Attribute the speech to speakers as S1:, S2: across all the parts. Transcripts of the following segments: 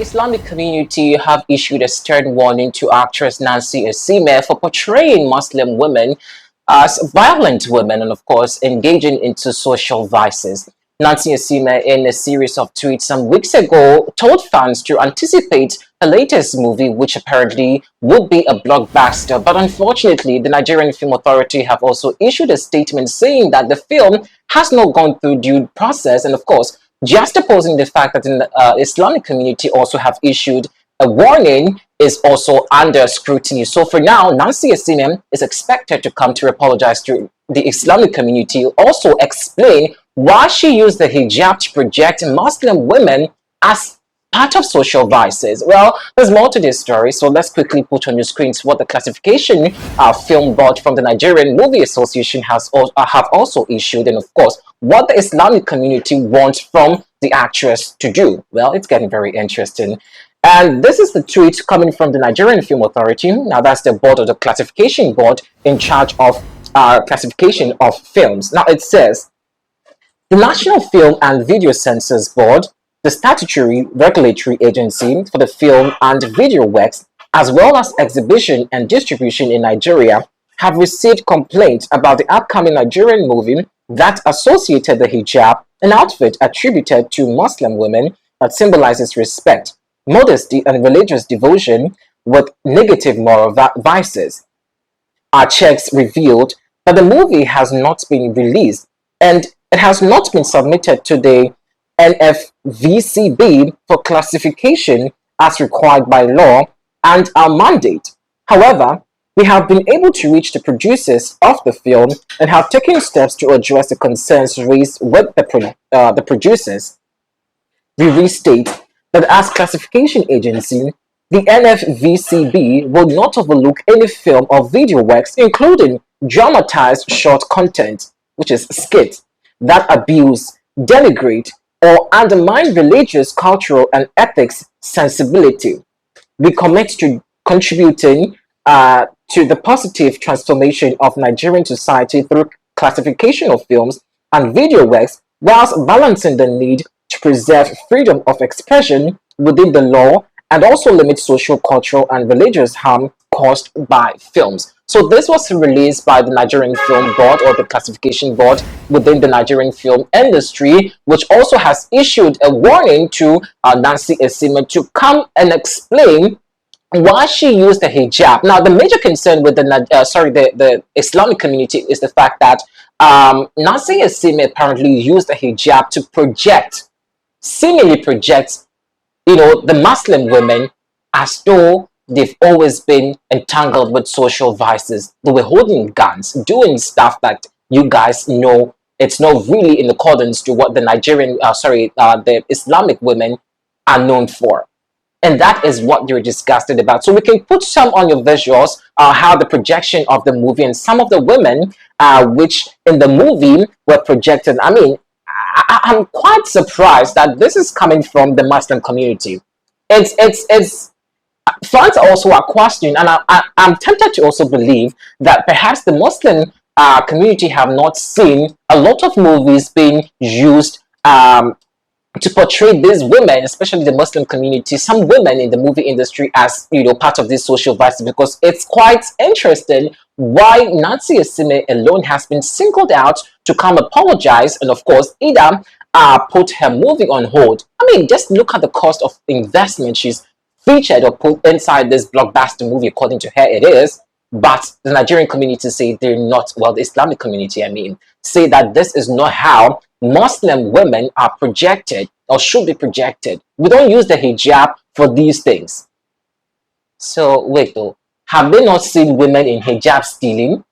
S1: Islamic community have issued a stern warning to actress Nancy Isime for portraying Muslim women as violent women and, of course, engaging into social vices. Nancy Isime, in a series of tweets some weeks ago, told fans to anticipate her latest movie, which apparently would be a blockbuster. But unfortunately, the Nigerian Film Authority have also issued a statement saying that the film has not gone through due process, and of course, just opposing the fact that the Islamic community also have issued a warning is also under scrutiny. So for now, Nancy Isime is expected to come to apologize to the Islamic community, also explain why she used the hijab to project Muslim women as part of social vices. Well, there's more to this story, so let's quickly put on your screens what the classification film board from the Nigerian Movie Association have also issued, and of course, what the Islamic community wants from the actress to do. Well, it's getting very interesting. And this is the tweet coming from the Nigerian Film Authority. Now, that's the board of the classification board in charge of classification of films. Now, it says, the National Film and Video Censors Board, the statutory regulatory agency for the film and video works, as well as exhibition and distribution in Nigeria, have received complaints about the upcoming Nigerian movie that associated the hijab, an outfit attributed to Muslim women that symbolizes respect, modesty, and religious devotion, with negative moral vices. Our checks revealed that the movie has not been released and it has not been submitted to the NFVCB for classification as required by law and our mandate. However, we have been able to reach the producers of the film and have taken steps to address the concerns raised with the producers. We restate that as classification agency, the NFVCB will not overlook any film or video works, including dramatized short content, which is skits, that abuse, denigrate, or undermine religious, cultural, and ethics sensibility. We commit to contributing to the positive transformation of Nigerian society through classification of films and video works, whilst balancing the need to preserve freedom of expression within the law and also limit social, cultural, and religious harm caused by films. So this was released by the Nigerian Film Board, or the classification board within the Nigerian film industry, which also has issued a warning to Nancy Isime to come and explain why she used the hijab. Now, the major concern with the Islamic community is the fact that Nancy Isime apparently used the hijab to seemingly project, the Muslim women as though they've always been entangled with social vices. They were holding guns, doing stuff that you guys know it's not really in accordance to what the the Islamic women are known for. And that is what you're disgusted about. So we can put some on your visuals, how the projection of the movie and some of the women which in the movie were projected. I mean, I'm quite surprised that this is coming from the Muslim community. It's fans also are questioning, and I'm tempted to also believe that perhaps the Muslim community have not seen a lot of movies being used to portray these women, especially the Muslim community, some women in the movie industry, as part of this social vices, because it's quite interesting why Nancy Isime alone has been singled out to come apologize and, of course, either put her movie on hold. I mean, just look at the cost of investment she's featured or put inside this blockbuster movie. According to her, it is. But the Nigerian community say they're not, well, the Islamic community, say that this is not how Muslim women are projected or should be projected. We don't use the hijab for these things. So wait though, have they not seen women in hijab stealing?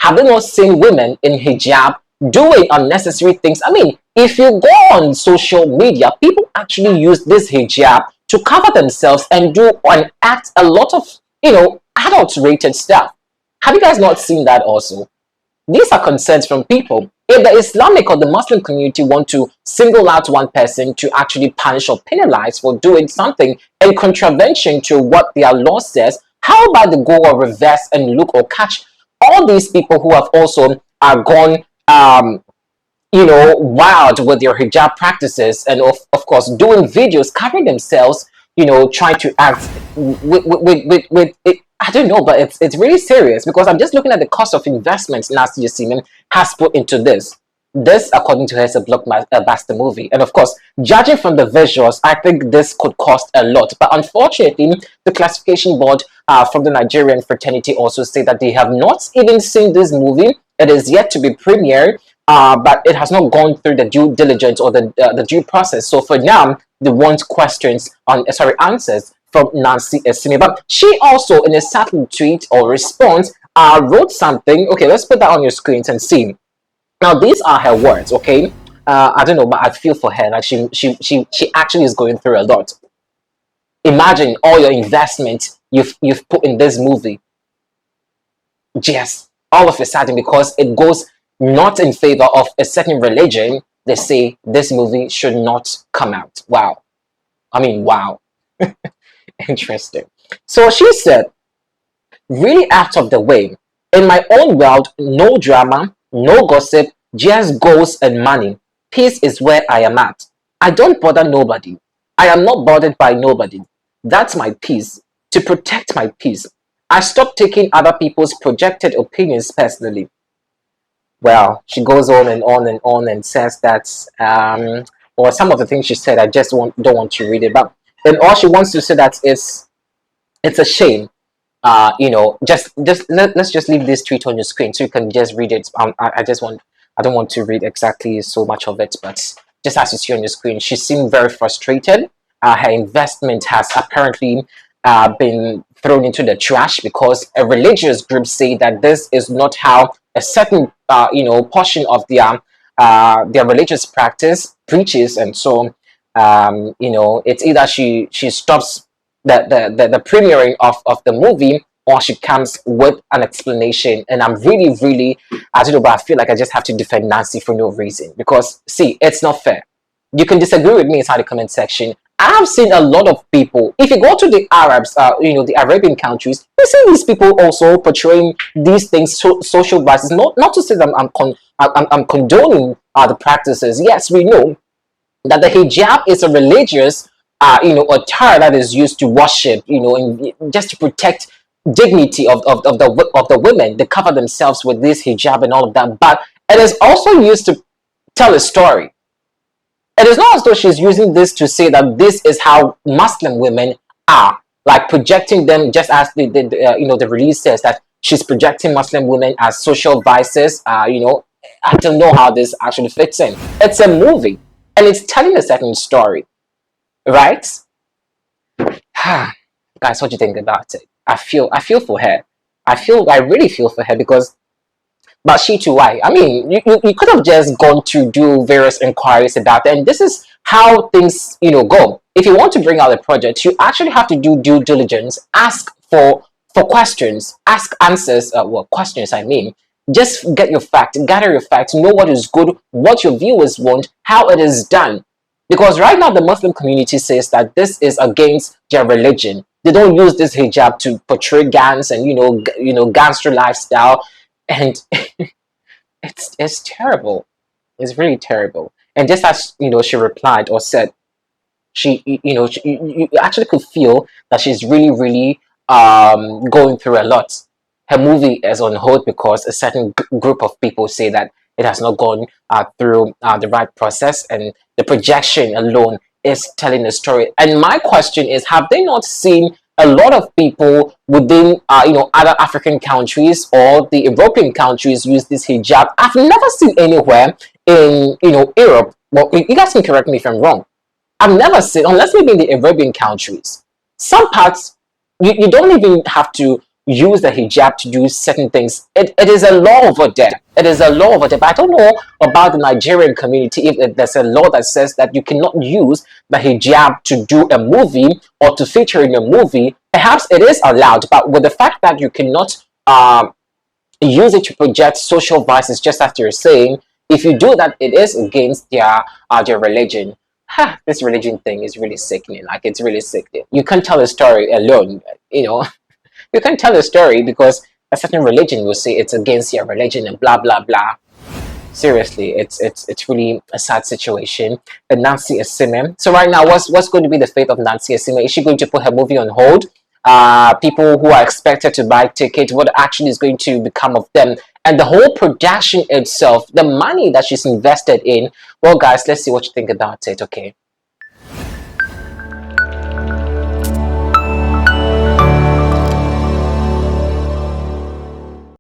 S1: Have they not seen women in hijab doing unnecessary things? I mean, if you go on social media, people actually use this hijab to cover themselves and do and act a lot of, adult-rated stuff. Have you guys not seen that also? These are concerns from people. If the Islamic or the Muslim community want to single out one person to actually punish or penalize for doing something in contravention to what their law says, how about the go or reverse and look or catch all these people who have also gone wild with their hijab practices, and of course doing videos covering themselves, trying to act with it. I don't know, but it's really serious, because I'm just looking at the cost of investment Nancy Yasimin has put into this. This, according to her, is a blockbuster movie. And of course, judging from the visuals, I think this could cost a lot. But unfortunately, the classification board from the Nigerian fraternity also say that they have not even seen this movie. It is yet to be premiered, but it has not gone through the due diligence or the due process. So for now, they want questions on answers from Nancy Isime. But she also, in a subtle tweet or response, wrote something. Okay, let's put that on your screens and see. Now these are her words. Okay, I don't know, but I feel for her. Like she actually is going through a lot. Imagine all your investment you've put in this movie, just all of a sudden, because it goes not in favor of a certain religion, they say this movie should not come out. Wow. I mean, wow. Interesting. So she said, really out of the way. In my own world, no drama, no gossip, just goals and money. Peace is where I am at. I don't bother nobody. I am not bothered by nobody. That's my peace. To protect my peace, I stopped taking other people's projected opinions personally. Well, she goes on and on and on and says that, or some of the things she said, I just don't want to read it. But then all she wants to say that is, it's a shame. Let's just leave this tweet on your screen so you can just read it. I don't want to read exactly so much of it, but just as you see on your screen, she seemed very frustrated. Her investment has apparently been thrown into the trash because a religious group say that this is not how a certain portion of their religious practice preaches. And so it's either she stops the premiering of the movie, or she comes with an explanation. And I'm really, really, I don't know, but I feel like I just have to defend Nancy for no reason, because see, it's not fair. You can disagree with me inside the comment section. I have seen a lot of people. If you go to the Arabs, the Arabian countries, you see these people also portraying these things, social vices. Not to say that I'm condoning the practices. Yes, we know that the hijab is a religious, attire that is used to worship, and just to protect dignity of the women. They cover themselves with this hijab and all of that. But it is also used to tell a story. It is not as though she's using this to say that this is how Muslim women are, like projecting them, just as the release says that she's projecting Muslim women as social vices. I don't know how this actually fits in. It's a movie, and it's telling a certain story, right? Guys, what do you think about it? I feel for her. I really feel for her, because but she too, why? I mean, you could have just gone to do various inquiries about it. And this is how things, go. If you want to bring out a project, you actually have to do due diligence, ask for questions, ask answers, questions, I mean. Just get your fact, gather your facts, know what is good, what your viewers want, how it is done. Because right now the Muslim community says that this is against their religion. They don't use this hijab to portray gangs and gangster lifestyle, and it's terrible. It's really terrible. And just as she replied or said, you actually could feel that she's really, really going through a lot. Her movie is on hold because a certain group of people say that it has not gone through the right process, and the projection alone is telling a story. And my question is, have they not seen a lot of people within other African countries or the European countries use this hijab? I've never seen anywhere in Europe. Well, you guys can correct me if I'm wrong. I've never seen, unless maybe in the Arabian countries, some parts you don't even have to use the hijab to do certain things. It is a law over there. It is a law over there. But I don't know about the Nigerian community, if there's a law that says that you cannot use the hijab to do a movie or to feature in a movie. Perhaps it is allowed, but with the fact that you cannot use it to project social vices, just as you're saying, if you do that, it is against their religion. This religion thing is really sickening. Like, it's really sickening. You can't tell a story alone, You can't tell a story because a certain religion will say it's against your religion and blah, blah, blah. Seriously, it's really a sad situation. And Nancy Isime. So right now, what's going to be the fate of Nancy Isime? Is she going to put her movie on hold? People who are expected to buy tickets, what actually is going to become of them? And the whole production itself, the money that she's invested in. Well, guys, let's see what you think about it. Okay.